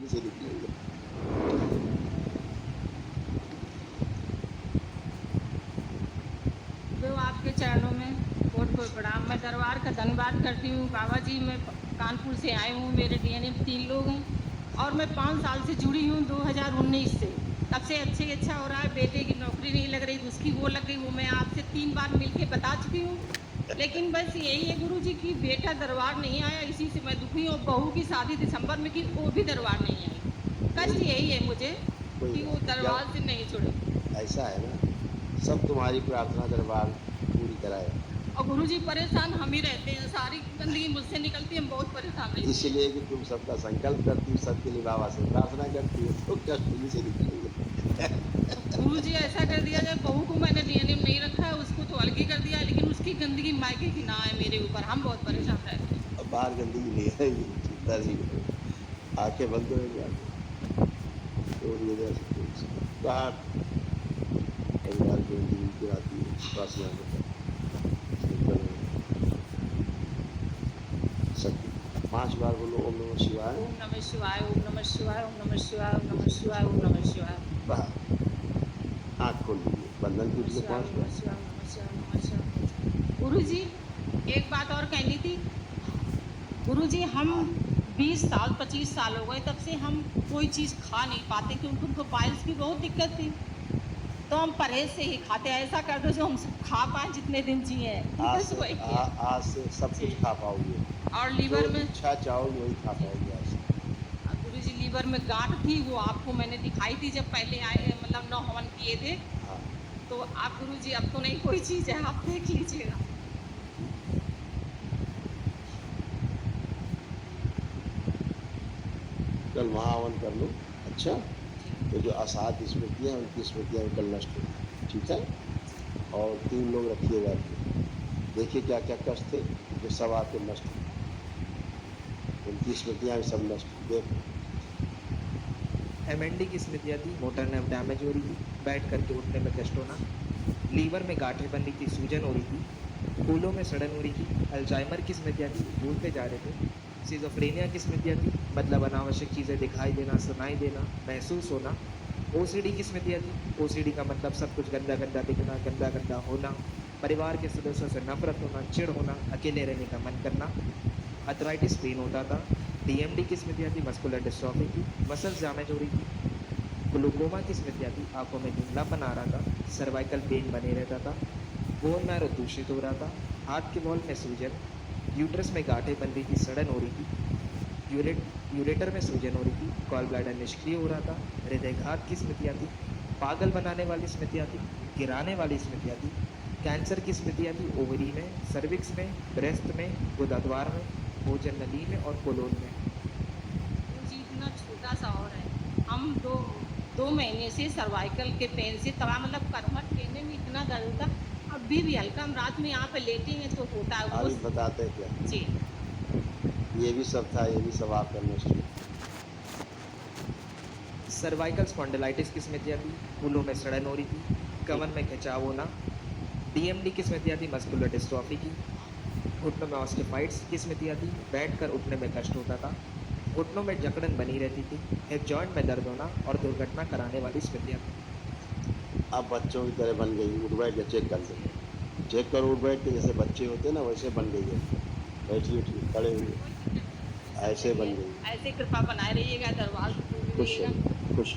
खिड़की से निकलेंगे। जो आपके चरणों में कोट कोट प्रणाम। मैं दरबार का धन्यवाद करती हूँ। बाबा जी, मैं कानपुर से आई हूँ, मेरे डीएनए में 3 लोग हैं और मैं 5 साल से जुड़ी हूँ 2019 से। तब से अच्छा हो रहा है। बेटे की नौकरी नहीं लग रही, उसकी वो लग गई, वो मैं आपसे 3 बार मिलके बता चुकी हूँ। लेकिन बस यही है गुरु जी की बेटा दरबार नहीं आया, इसी से मैं दुखी हूँ। बहू की शादी दिसंबर में की, वो भी दरबार नहीं आई। कष्ट यही है मुझे कोई कि वो बात नहीं, दरबार से नहीं जुड़े। जब ऐसा है ना, सब तुम्हारी प्रार्थना दरबार पूरी कराएगा। और गुरुजी परेशान हम ही रहते हैं, सारी गंदगी मुझसे निकलती है, हम बहुत परेशान रहते हैं। इसलिए कि तुम सबका संकल्प करती हो, सबके लिए बाबा से प्रार्थना करती हो, तो कष्ट तुम से निकलेंगे। गुरुजी ऐसा कर दिया जाए, बहू को मैंने डीएनए में नहीं रखा है, उसको तो अलग ही कर दिया है, लेकिन उसकी गंदगी मायके की ना है मेरे ऊपर, हम बहुत परेशान रहते हैं। अब बाहर गंदगी नहीं आएगी, चिंता नहीं करो। आंखें बंद करो एक बार, तो ये जैसे बाहर परिवार की गंदगी गिराती है उपासना के शक्ति। 5 बार बोलो ओम नमः शिवाय। ओम नमः शिवाय, ओम नमः शिवाय, ओम नमः शिवाय, ओम नमः शिवाय, ओम नमः शिवाय। बाहर आँख खोल लीजिए, बंधन नमः कीजिए शिवाय, 5 नमः बार। शिवाय, नमः शिवाय, नमः शिवाय। गुरुजी, एक बात और कहनी थी। गुरुजी, हम 20 साल 25 साल हो गए, तब से हम कोई चीज़ खा नहीं पाते, क्योंकि उनको पाइल्स की बहुत दिक्कत थी। तो हम परहेज से ही खाते हैं। ऐसा कर दो जो हम सब खा पाए, जितने दिन जिए। बस वही है। आज से सब जी। कुछ खा पाओगे, और जो लीवर में, इच्छा चाहोगे वही खा जी, पाओगे आज से। गुरु जी लीवर में गांठ थी, वो आपको मैंने दिखाई थी जब पहले आए, मतलब नौ हवन किए थे। हाँ, तो आप गुरु जी, अब तो नहीं कोई चीज़ है, आप देख लीजिएगा। कल महावन कर लो। अच्छा, जी, तो जो असाध्य स्मृतियाँ हैं उनकी स्मृतियाँ भी कल नष्ट होगी, ठीक है। और 3 लोग रखिएगा आपके, देखिए क्या क्या कष्ट थे जो सब आपके नष्ट हो, उनकी स्मृतियाँ भी सब नष्ट हो। देखो एमएनडी की स्मृतियाँ थी, मोटर नर्व डैमेज हो रही थी, बैठ करके उठने में कष्ट होना, लीवर में गांठें बन रही थी, सूजन हो रही थी, फूलों में सड़न हो रही थी, अल्जाइमर की स्मृतियाँ थी, भूलते जा रहे थे, सिजोफ्रेनिया की स्मृतियाँ थी, मतलब अनावश्यक चीज़ें दिखाई देना, सुनाई देना, महसूस होना, ओसीडी की स्मृतियाँ थी, ओसीडी का मतलब सब कुछ गंदा गंदा दिखना, गंदा गंदा होना, परिवार के सदस्यों से नफरत होना, चिढ़ होना, अकेले रहने का मन करना, अर्थराइटिस पेन होता था, डीएमडी की स्मृतियाँ थी, मस्कुलर डिस्ट्रॉफी थी, मसल्स डैमेज हो रही थी, ग्लूकोमा की स्मृतियाँ थी, आंखों में धुंधलापन आ रहा था, सर्वाइकल पेन बने रहता था, बोन मैरो दूषित हो रहा था, हाथ के बॉल में सूजन, यूट्रस में गांठें बन रही थी, सड़न हो रही थी, यूरेटर में सूजन हो रही थी, गॉल ब्लैडर निष्क्रिय हो रहा था, हृदयघात की स्मृतियाँ थी, पागल बनाने वाली स्मृतियाँ थी, गिराने वाली स्मृतियाँ थी, कैंसर की स्मृतियाँ थी, ओवरी में, सर्विक्स में, ब्रेस्ट में, गुदाद्वार में, भोजन नली में और कोलोन में। गुरु जी इतना छोटा सा और है, हम दो महीने से सर्वाइकल के पेन से तवा, मतलब करवट लेने में इतना दर्द था, अभी भी हल्का, हम रात में यहाँ पे लेटेंगे तो होता है वो। अभी बताते हैं क्या, जी। ये भी सब था, ये भी सब आपका नष्ट हो। सर्वाइकल स्पॉन्डिलाइटिस की स्मृतियाँ थी, फूलों में सड़न हो रही थी, कमर में खिंचाव होना, डीएमडी की स्मृतियाँ थी, मस्कुलर डिस्ट्रॉफी की, घुटनों में ऑस्टियोफाइट्स की स्मृतियाँ थी, बैठकर उठने में कष्ट होता था, घुटनों में जकड़न बनी रहती थी, हिप जॉइंट में दर्द होना और दुर्घटना कराने वाली स्मृतियाँ थी। अब बच्चों की तरह बन गई, उठ बैठ के चेक कर लो, चेक करो उठ बैठ के, जैसे बच्चे होते हैं ना वैसे बन गई है, बैठी उठी खड़े हुए कोई दिक्कत नहीं है, ऐसे बन चलिए, गई। ऐसे कृपा बनाए रहिएगा, दरबार से दूर खुश रहिएगा। रहिए, खुश।